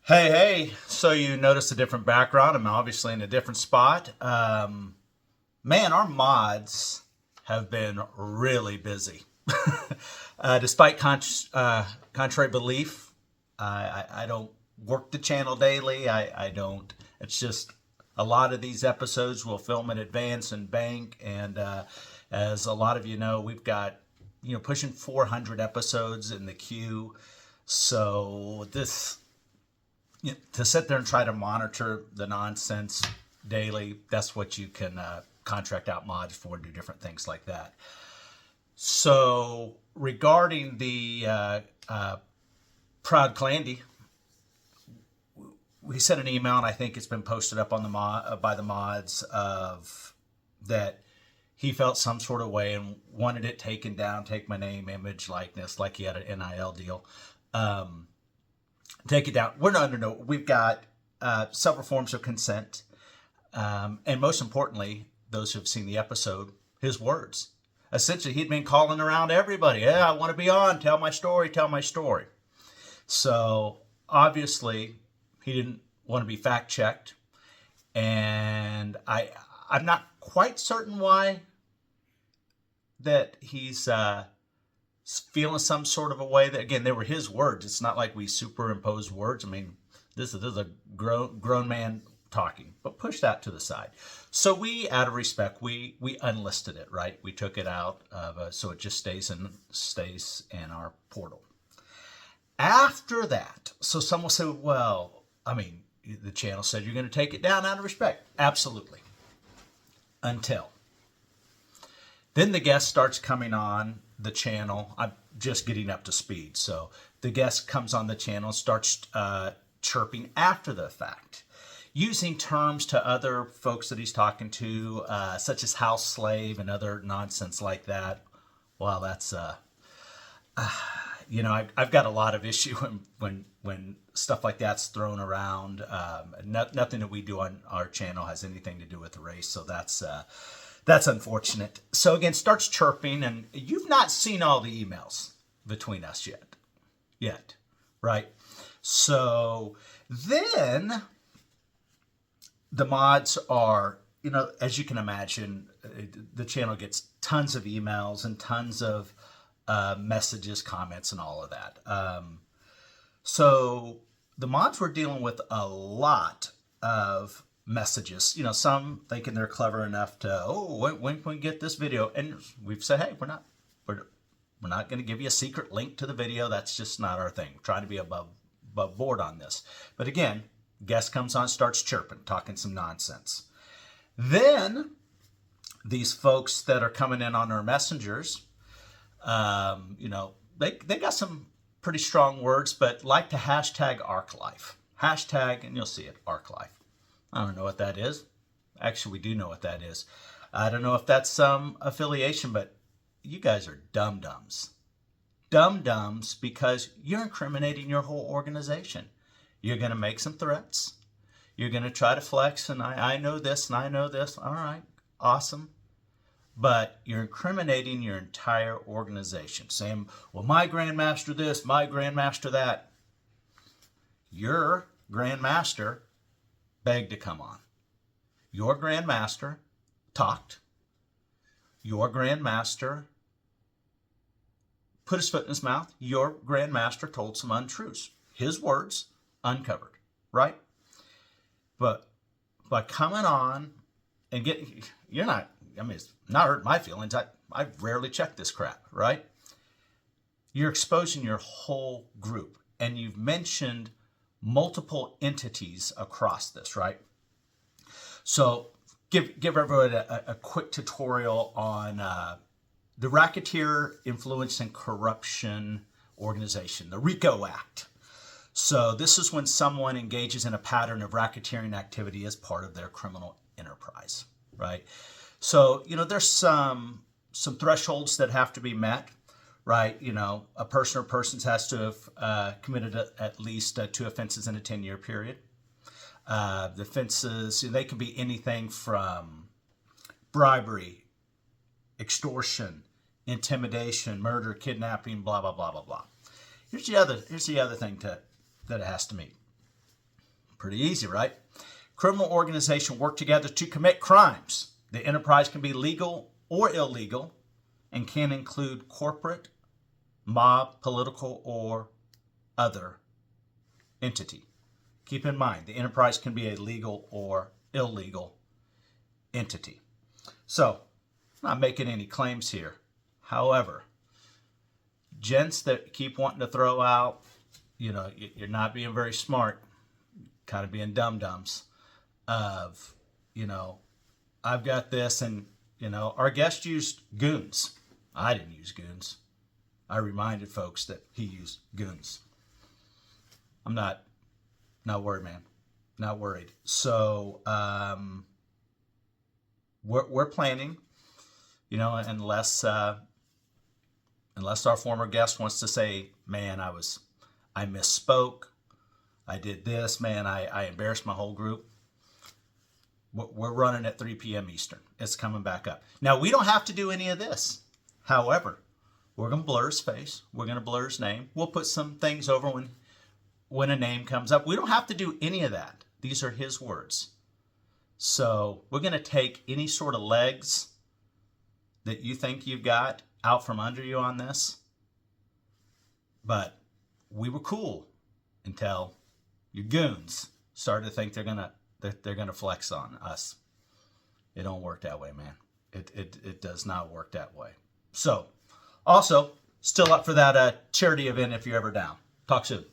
Hey, so you noticed a different background. I'm obviously in a different spot. Man, our mods have been really busy. Despite contrary belief, I don't work the channel daily. I don't. It's just a lot of these episodes we'll film in advance and bank. And as a lot of you know, we've got, pushing 400 episodes in the queue. So to sit there and try to monitor the nonsense daily, that's what you can contract out mods for and do different things like that. So regarding the Proud Clandy, we sent an email, and I think it's been posted up on the by the mods of that he felt some sort of way and wanted it taken down, take my name, image, likeness, like he had an NIL deal. Take it down. We're not under no. We've got several forms of consent, and most importantly, those who have seen the episode, his words. Essentially, he'd been calling around everybody. Yeah, I want to be on. Tell my story. Tell my story. So obviously, he didn't want to be fact checked, and I'm not quite certain why that he's feeling some sort of a way. That, again, they were his words. It's not like we superimpose words. I mean, this is a grown man talking, but push that to the side. So we, out of respect, we unlisted it, right? We took it out of, so it just stays in our portal. After that, so some will say, well, I mean, the channel said you're going to take it down out of respect. Absolutely. Until then the guest starts coming on the channel. I'm just getting up to speed. So the guest comes on the channel, starts chirping after the fact, using terms to other folks that he's talking to, such as house slave and other nonsense like that. Well, that's, I've got a lot of issue when stuff like that's thrown around. Nothing that we do on our channel has anything to do with race. So that's unfortunate. So again, starts chirping, and you've not seen all the emails between us yet, right? So then the mods are, as you can imagine, the channel gets tons of emails and tons of messages, comments, and all of that. So the mods were dealing with a lot of messages. Some thinking they're clever enough to, when can we get this video? And we've said, hey, we're not going to give you a secret link to the video. That's just not our thing. We're trying to be above board on this. But again, guest comes on, starts chirping, talking some nonsense. Then these folks that are coming in on our messengers, they got some pretty strong words, but like to hashtag ArcLife. Hashtag, and you'll see it, ArcLife. I don't know what that is. Actually, we do know what that is. I don't know if that's some affiliation, but you guys are dum-dums. Dum-dums because you're incriminating your whole organization. You're going to make some threats. You're going to try to flex, and I know this, and I know this. All right, awesome. But you're incriminating your entire organization. Saying, well, my grandmaster this, my grandmaster that. Your grandmaster begged to come on. Your grandmaster talked. Your grandmaster put his foot in his mouth. Your grandmaster told some untruths. His words uncovered, right? But by coming on and it's not hurting my feelings. I rarely check this crap, right? You're exposing your whole group, and you've mentioned multiple entities across this, right? So give everyone a quick tutorial on the Racketeer Influence and Corruption Organization, the RICO Act. So this is when someone engages in a pattern of racketeering activity as part of their criminal enterprise, right? So, there's some thresholds that have to be met, right? A person or persons has to have committed at least 2 offenses in a 10-year period. The offenses, they can be anything from bribery, extortion, intimidation, murder, kidnapping, blah, blah, blah, blah, blah. Here's the other thing that it has to meet. Pretty easy, right? Criminal organization work together to commit crimes. The enterprise can be legal or illegal and can include corporate, mob, political, or other entity. Keep in mind, the enterprise can be a legal or illegal entity. So, I'm not making any claims here. However, gents that keep wanting to throw out, you're not being very smart, kind of being dum-dums of, I've got this, and, our guest used goons. I didn't use goons. I reminded folks that he used goons. I'm not worried, man. Not worried. So we're planning, unless our former guest wants to say, man, I misspoke. I did this, man. I embarrassed my whole group. We're running at 3 p.m. Eastern. It's coming back up. Now, we don't have to do any of this. However, we're going to blur his face. We're going to blur his name. We'll put some things over when a name comes up. We don't have to do any of that. These are his words. So we're going to take any sort of legs that you think you've got out from under you on this. But we were cool until your goons started to think they're gonna flex on us. It don't work that way, man. It does not work that way. So, also, still up for that charity event if you're ever down. Talk soon.